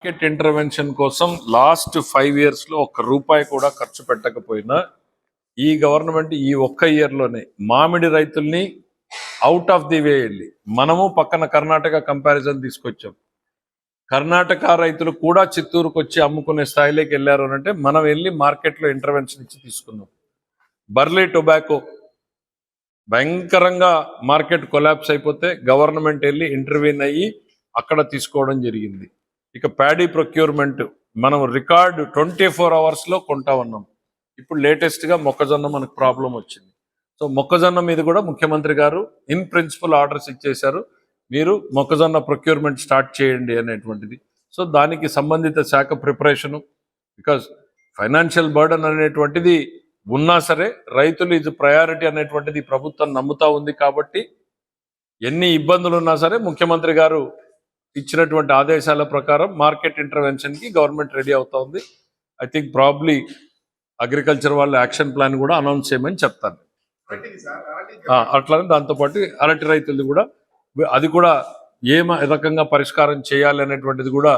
Market intervention కోసం last 5 years లో ఒక్క రూపాయి కూడా ఖర్చు పెట్టకపోయినా ఈ గవర్నమెంట్ ఈ ఒక్క ఇయర్లోనే మామిడి రైతుల్ని అవుట్ ఆఫ్ ది వే వెళ్ళి మనము పక్కన కర్ణాటక కంపారిజన్ తీసుకొచ్చాం. కర్ణాటక రైతులు కూడా చిత్తూరుకు వచ్చి అమ్ముకునే స్థాయిలోకి వెళ్ళారు అంటే మనం వెళ్ళి మార్కెట్లో ఇంటర్వెన్షన్ ఇచ్చి తీసుకున్నాం. బర్లీ టొబాకో భయంకరంగా మార్కెట్ కొలాప్స్ అయిపోతే గవర్నమెంట్ వెళ్ళి ఇంటర్వ్యూన్ అయ్యి అక్కడ తీసుకోవడం జరిగింది. ఇక ప్యాడీ ప్రొక్యూర్మెంట్ మనం రికార్డు 24 hours కొంటా ఉన్నాం. ఇప్పుడు లేటెస్ట్గా మొక్కజొన్న మనకు ప్రాబ్లం వచ్చింది. సో మొక్కజొన్న మీద కూడా ముఖ్యమంత్రి గారు ఇన్ ప్రిన్సిపల్ ఆర్డర్స్ ఇచ్చేశారు, మీరు మొక్కజొన్న ప్రొక్యూర్మెంట్ స్టార్ట్ చేయండి అనేటువంటిది. సో దానికి సంబంధిత శాఖ ప్రిపరేషను, బికాజ్ ఫైనాన్షియల్ బర్డన్ అనేటువంటిది ఉన్నా సరే రైతులు ఇది ప్రయారిటీ అనేటువంటిది ప్రభుత్వం నమ్ముతా ఉంది. కాబట్టి ఎన్ని ఇబ్బందులు ఉన్నా సరే ముఖ్యమంత్రి గారు ఇచ్చినటువంటి ఆదేశాల ప్రకారం మార్కెట్ ఇంటర్వెన్షన్కి గవర్నమెంట్ రెడీ అవుతా ఉంది. ఐ థింక్ ప్రాబ్లీ అగ్రికల్చర్ వాళ్ళ యాక్షన్ ప్లాన్ కూడా అనౌన్స్ చేయమని చెప్తాను. అట్లానే దాంతోపాటు అరటి రైతులు కూడా అది కూడా ఏ రకంగా పరిష్కారం చేయాలి అనేటువంటిది కూడా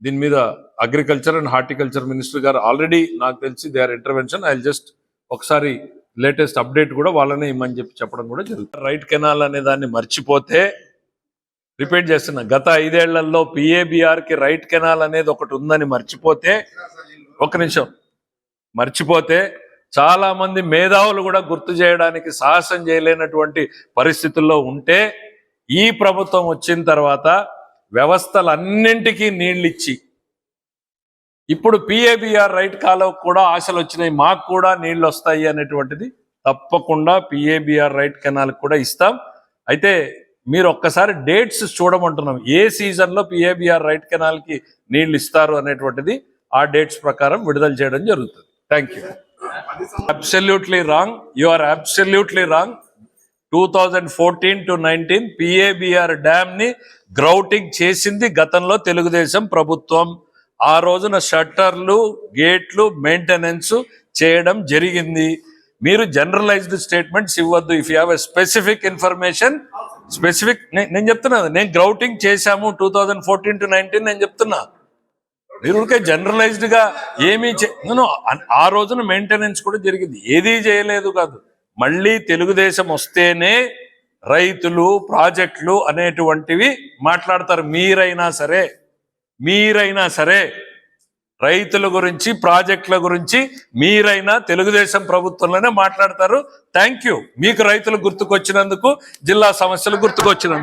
దీని మీద అగ్రికల్చర్ అండ్ హార్టికల్చర్ మినిస్టర్ గారు ఆల్రెడీ నాకు తెలిసి they are intervention. I just ఒకసారి లేటెస్ట్ అప్డేట్ కూడా వాళ్ళనే ఇమ్మని చెప్పడం కూడా జరుగుతుంది. రైట్ కెనాల్ అనే దాన్ని మర్చిపోతే, రిపీట్ చేస్తున్నా, గత 5 ఏళ్లలో పిఏబిఆర్కి రైట్ కెనాల్ అనేది ఒకటి ఉందని మర్చిపోతే, ఒక నిమిషం మర్చిపోతే చాలా మంది మేధావులు కూడా గుర్తు చేయడానికి సాహసం చేయలేనటువంటి పరిస్థితుల్లో ఉంటే, ఈ ప్రభుత్వం వచ్చిన తర్వాత వ్యవస్థలన్నింటికీ నీళ్ళిచ్చి ఇప్పుడు పిఏబిఆర్ రైట్ కాలువ కూడా ఆశలు వచ్చినాయి, మాకు కూడా నీళ్ళు వస్తాయి అనేటువంటిది తప్పకుండా పిఏబిఆర్ రైట్ కెనాల్ కూడా ఇస్తాం. అయితే మీరు ఒక్కసారి డేట్స్ చూడమంటున్నాం, ఏ సీజన్లో పిఏబిఆర్ రైట్ కెనాల్కి నీళ్ళు ఇస్తారు అనేటువంటిది ఆ డేట్స్ ప్రకారం విడుదల చేయడం జరుగుతుంది. Thank you. Absolutely wrong, you are absolutely wrong. 2014 to 19 PABR డ్యామ్ని గ్రౌటింగ్ చేసింది గతంలో తెలుగుదేశం ప్రభుత్వం. ఆ రోజున షట్టర్లు, గేట్లు, మెయింటెనెన్స్ చేయడం జరిగింది. మీరు జనరలైజ్డ్ స్టేట్మెంట్స్ ఇవ్వద్దు. If you have a specific information, specific నేను చెప్తున్నా, నేను గ్రౌటింగ్ చేశాము 2014 to 19 నేను చెప్తున్నా. మీరు జనరలైజ్డ్ గా ఏమీ ఆ రోజున మెయింటెనెన్స్ కూడా జరిగింది, ఏదీ చేయలేదు కాదు. మళ్ళీ తెలుగుదేశం వస్తేనే రైతులు, ప్రాజెక్టులు అనేటువంటివి మాట్లాడతారు. మీరైనా సరే రైతుల గురించి, ప్రాజెక్టుల గురించి మీరైనా తెలుగుదేశం ప్రభుత్వంలోనే మాట్లాడతారు. Thank you. మీకు రైతులు గుర్తుకొచ్చినందుకు, జిల్లా సమస్యలు గుర్తుకొచ్చినందుకు.